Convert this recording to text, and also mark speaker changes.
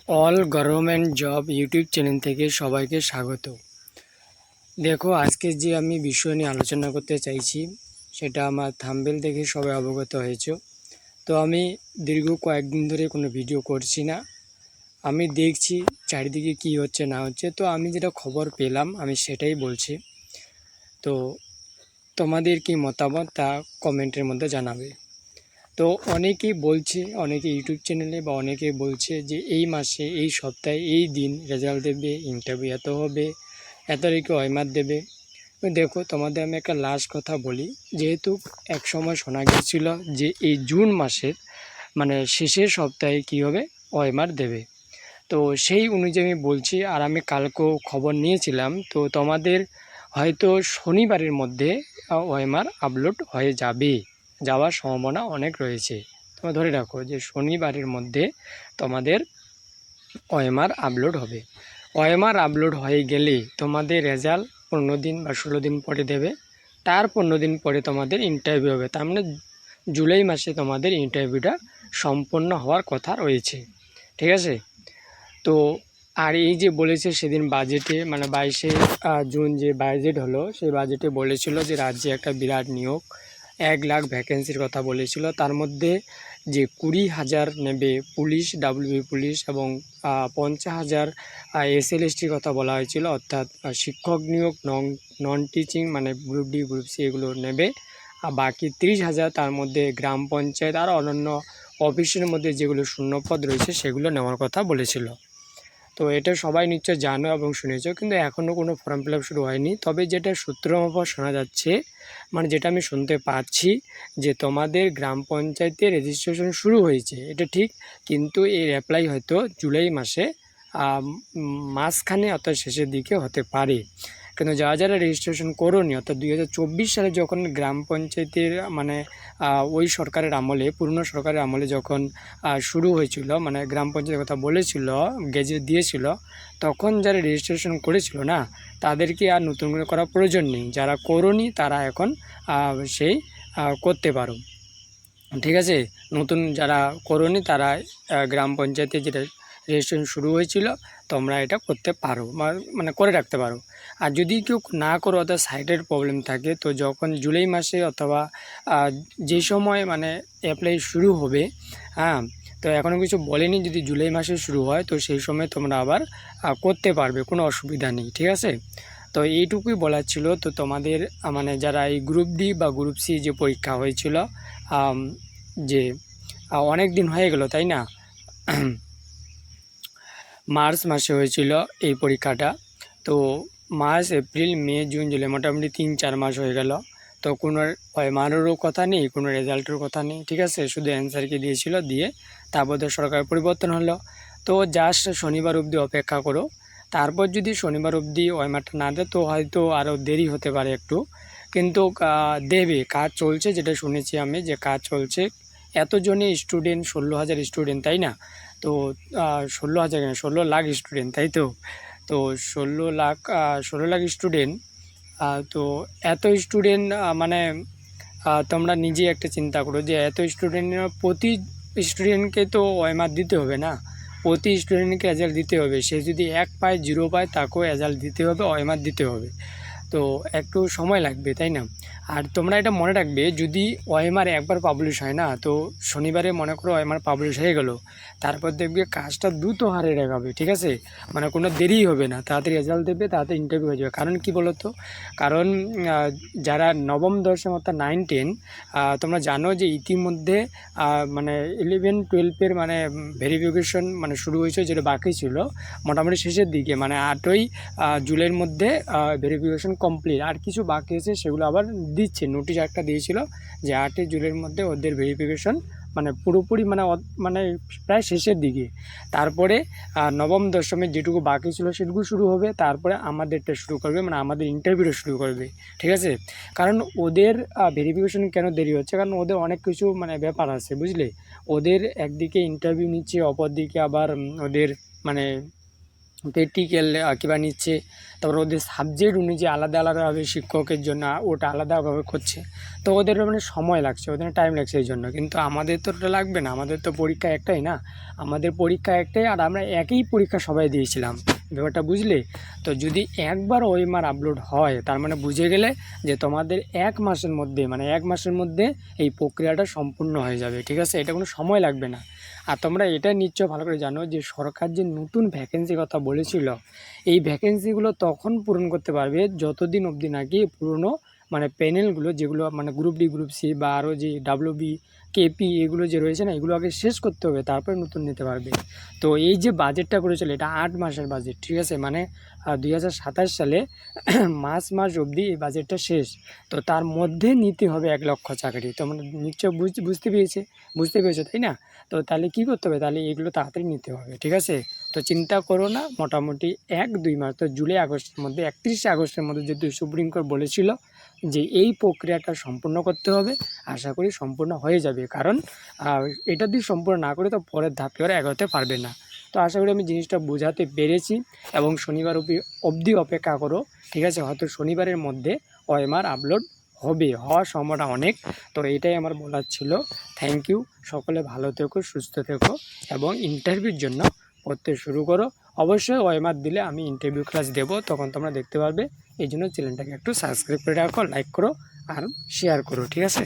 Speaker 1: All government job YouTube channel থেকে সবাইকে স্বাগত। দেখো, আজকে যে আমি বিষয় নিয়ে আলোচনা করতে চাইছি সেটা আমার থাম্বনেল দেখে সবাই অবগত হয়েছে। তো আমি দীর্ঘ কয়েকদিন ধরে কোনো ভিডিও করছি না। আমি দেখছি চারিদিকে কি হচ্ছে না হচ্ছে, তো আমি যেটা খবর পেলাম আমি সেটাই বলছি। তো তোমাদের কি মতামত তা কমেন্টের মধ্যে জানাবে। তো অনেকেই বলছে, অনেকে ইউটিউব চ্যানেলে বা অনেকে বলছে যে এই মাসে, এই সপ্তাহে, এই দিন রেজাল্ট দেবে, ইন্টারভিউ এত হবে, এত তারিখে ওএমআর দেবে। তো দেখো, তোমাদের আমি একটা লাস্ট কথা বলি। যেহেতু এক সময় শোনা গিয়েছিল যে এই জুন মাসের মানে শেষের সপ্তাহে কী হবে, ওএমআর দেবে। তো সেই অনুযায়ী আমি বলছি, আর আমি কালকেও খবর নিয়েছিলাম। তো তোমাদের হয়তো শনিবারের মধ্যে ওএমআর আপলোড হয়ে যাওয়ার সম্ভাবনা অনেক রয়েছে। তোমরা ধরে রাখো যে শনিবারের মধ্যে তোমাদের ওএমআর আপলোড হবে। ওএমআর আপলোড হয়ে গেলে তোমাদের রেজাল্ট 15 দিন বা 16 দিন পরে দেবে। তার 15 দিন পরে তোমাদের ইন্টারভিউ হবে। তার মানে জুলাই মাসে তোমাদের ইন্টারভিউটা সম্পন্ন হওয়ার কথা রয়েছে। ঠিক আছে? তো আর এই যে বলেছে সেদিন বাজেটে, মানে 22শে জুন যে বাজেট হলো, সেই বাজেটে বলেছিল যে রাজ্যে একটা বিরাট নিয়োগ, 1 লাখ ভ্যাকেন্সির কথা বলেছিল। তার মধ্যে যে 20,000 নেবে পুলিশ, ডাব্লিউবি পুলিশ, এবং 50,000 এসএলএসটির কথা বলা হয়েছিল, অর্থাৎ শিক্ষক নিয়োগ, নন টিচিং মানে গ্রুপ ডি, গ্রুপ সি এগুলো নেবে। আর বাকি 30,000 তার মধ্যে গ্রাম পঞ্চায়েত আর অন্যান্য অফিসের মধ্যে যেগুলো শূন্যপদ রয়েছে সেগুলো নেওয়ার কথা বলেছিল। তো এটা সবাই নিশ্চয় জানো এবং শুনেছো, কিন্তু এখনও কোনো ফর্ম ফিল আপ শুরু হয়নি। তবে যেটা সূত্র মারফত শোনা যাচ্ছে, মানে যেটা আমি শুনতে পাচ্ছি, যে তোমাদের গ্রাম পঞ্চায়েতে রেজিস্ট্রেশন শুরু হয়েছে, এটা ঠিক, কিন্তু এর অ্যাপ্লাই হয়তো জুলাই মাসে মাঝখানে অর্থাৎ শেষের দিকে হতে পারে। কিন্তু যারা যারা রেজিস্ট্রেশন করোনি, অর্থাৎ 2024 সালে যখন গ্রাম পঞ্চায়েতের মানে ওই সরকারের আমলে, পুরনো সরকারের আমলে যখন শুরু হয়েছিল, মানে গ্রাম পঞ্চায়েতের কথা বলেছিল, গেজেট দিয়েছিল, তখন যারা রেজিস্ট্রেশন করেছিল না, তাদেরকে আর নতুন করে করার প্রয়োজন নেই। যারা করোনি তারা এখন সেই করতে পারো। ঠিক আছে? নতুন যারা করোনি তারা গ্রাম পঞ্চায়েতে যেটা রেজিস্ট্রেশন শুরু হয়েছিল তোমরা এটা করতে পারো, মানে করে রাখতে পারো। আর যদি কেউ না করো, অর্থাৎ সাইটের প্রবলেম থাকে, তো যখন জুলাই মাসে অথবা যে সময় মানে অ্যাপ্লাই শুরু হবে, হ্যাঁ, তো এখনও কিছু বলেনি, যদি জুলাই মাসে শুরু হয় তো সেই সময় তোমরা আবার করতে পারবে, কোনো অসুবিধা নেই। ঠিক আছে? তো এইটুকুই বলার ছিল। তো তোমাদের মানে যারা এই গ্রুপ ডি বা গ্রুপ সি যে পরীক্ষা হয়েছিল, যে অনেক দিন হয়ে গেল, তাই না? মার্চ মাসে হয়েছিল এই পরীক্ষাটা। তো মার্চ, এপ্রিল, মে, জুন, জুলাই, মোটামুটি 3-4 মাস হয়ে গেল। তো কোনো ওএমআরেরও কথা নেই, কোনো রেজাল্টের কথা নেই। ঠিক আছে? শুধু অ্যান্সারকে দিয়েছিল, দিয়ে তারপর তো সরকার পরিবর্তন হলো। তো জাস্ট শনিবার অবধি অপেক্ষা করো। তারপর যদি শনিবার অবধি ওএমআরটা না দেয় তো হয়তো আরও দেরি হতে পারে একটু, কিন্তু দেবে। কাজ চলছে, যেটা শুনেছি আমি, যে কাজ চলছে। এতজনই স্টুডেন্ট, 16,000 স্টুডেন্ট, তাই না? তো 16,000 কেন, 16 লাখ স্টুডেন্ট, তাই তো? তো 16 লাখ স্টুডেন্ট। তো এত স্টুডেন্ট, মানে তোমরা নিজে একটা চিন্তা করো যে এত স্টুডেন্ট, প্রতি স্টুডেন্টকে তো ওএমআর দিতে হবে না, প্রতি স্টুডেন্টকে রেজাল্ট দিতে হবে। সে যদি 1 পায়, 0 পায়, তাকেও রেজাল্ট দিতে হবে, ওএমআর দিতে হবে। তো একটু সময় লাগবে, তাই না? আর তোমরা এটা মনে রাখবে, যদি ওএমআর একবার পাবলিশ হয় না, তো শনিবারে মনে করো ওএমআর পাবলিশ হয়ে গেল, তারপর দেখবে কাজটা দ্রুত হারে দেখাবে। ঠিক আছে? মানে কোনো দেরি হবে না, তাড়াতাড়ি রেজাল্ট দেবে, তাড়াতাড়ি ইন্টারভিউ হয়ে যাবে। কারণ কি বলো তো? কারণ যারা নবম দশম অর্থাৎ 9-10, তোমরা জানো যে ইতিমধ্যে মানে 11-12-এর মানে ভেরিফিকেশন মানে শুরু হয়েছে, যেটা বাকি ছিল মোটামুটি শেষের দিকে, মানে 8ই জুলাইয়ের মধ্যে ভেরিফিকেশন কমপ্লিট। আর কিছু বাকি আছে, সেগুলো আবার দিচ্ছে, নোটিশ একটা দিয়েছিল যে 8ই জুলাইয়ের মধ্যে ওদের ভেরিফিকেশন মানে পুরোপুরি মানে প্রায় শেষের দিকে। তারপরে নবম দশমের যেটুকু বাকি ছিল সেটুকু শুরু হবে, তারপরে আমাদেরটা শুরু করবে, মানে আমাদের ইন্টারভিউটা শুরু করবে। ঠিক আছে? কারণ ওদের ভেরিফিকেশন কেন দেরি হচ্ছে, কারণ ওদের অনেক কিছু মানে ব্যাপার আছে, বুঝলে? ওদের একদিকে ইন্টারভিউ নিচ্ছে, অপর দিকে আবার ওদের মানে প্র্যাকটিক্যাল কিংবা নিচ্ছে, তারপর ওদের সাবজেক্ট অনুযায়ী আলাদা আলাদাভাবে শিক্ষকের জন্য ওটা আলাদাভাবে করছে, তো ওদের মানে সময় লাগছে, ওদের টাইম লাগছে এই জন্য। কিন্তু আমাদের তো ওটা লাগবে না, আমাদের তো পরীক্ষা একটাই না, আমাদের পরীক্ষা একটাই, আর আমরা একই পরীক্ষা সবাই দিয়েছিলাম, ব্যাপারটা বুঝলে? তো যদি একবার ওএমআর আপলোড হয় তার মানে বুঝে গেলে যে তোমাদের 1 মাসের মধ্যে, মানে 1 মাসের মধ্যে এই প্রক্রিয়াটা সম্পূর্ণ হয়ে যাবে, ঠিক আছে? এটা কোনো সময় লাগবে না। আর তোমরা এটা নিশ্চয় ভালো করে জানো যে সরকার যে নতুন ভ্যাকেন্সির কথা বলেছিল, এই ভ্যাকেন্সিগুলো তখন পূরণ করতে পারবে যতদিন অবধি নাকি পুরনো মানে প্যানেলগুলো, যেগুলো মানে গ্রুপ ডি, গ্রুপ সি বা আরও যে ডাব্লিউবি, কেপি এগুলো যে রয়েছে না, এগুলো আগে শেষ করতে হবে, তারপরে নতুন নিতে পারবে। তো এই যে বাজেটটা করেছিল এটা 8 মাসের বাজেট, ঠিক আছে? মানে 2027 সালে মাস অবধি এই বাজেটটা শেষ। তো তার মধ্যে নিতে হবে 1 লক্ষ চাকরি। তোমরা নিশ্চয় বুঝতে পেরেছো, তাই না? তো তাহলে কী করতে হবে, তাহলে এগুলো তাড়াতাড়ি নিতে হবে, ঠিক আছে? তো চিন্তা করো না, মোটামুটি 1-2 মাস, তো জুলাই আগস্টের মধ্যে, 31শে আগস্টের মধ্যে যেহেতু সুপ্রিম কোর্ট বলেছিল যে এই প্রক্রিয়াটা সম্পূর্ণ করতে হবে, আশা করি সম্পূর্ণ হয়ে যাবে। কারণ এটা যদি সম্পূর্ণ না করে তো পরের ধাপে ওরা এগোতে পারবে না। তো আশা করি আমি জিনিসটা বোঝাতে পেরেছি, এবং শনিবার অবধি অপেক্ষা করো, ঠিক আছে? হয়তো শনিবারের মধ্যে ওএমআর আপলোড হওয়ার সম্ভাবনা অনেক। তো এটাই আমার বলার ছিল। Thank you. সকলে ভালো থেকো, সুস্থ থেকো, এবং ইন্টারভিউর জন্য পড়তে শুরু করো। অবশ্যই ওএমআর দিলে আমি ইন্টারভিউ ক্লাস দেবো, তখন তোমরা দেখতে পারবে। এই জন্য চ্যানেলটাকে একটু সাবস্ক্রাইব করে রাখো, লাইক করো আর শেয়ার করো, ঠিক আছে?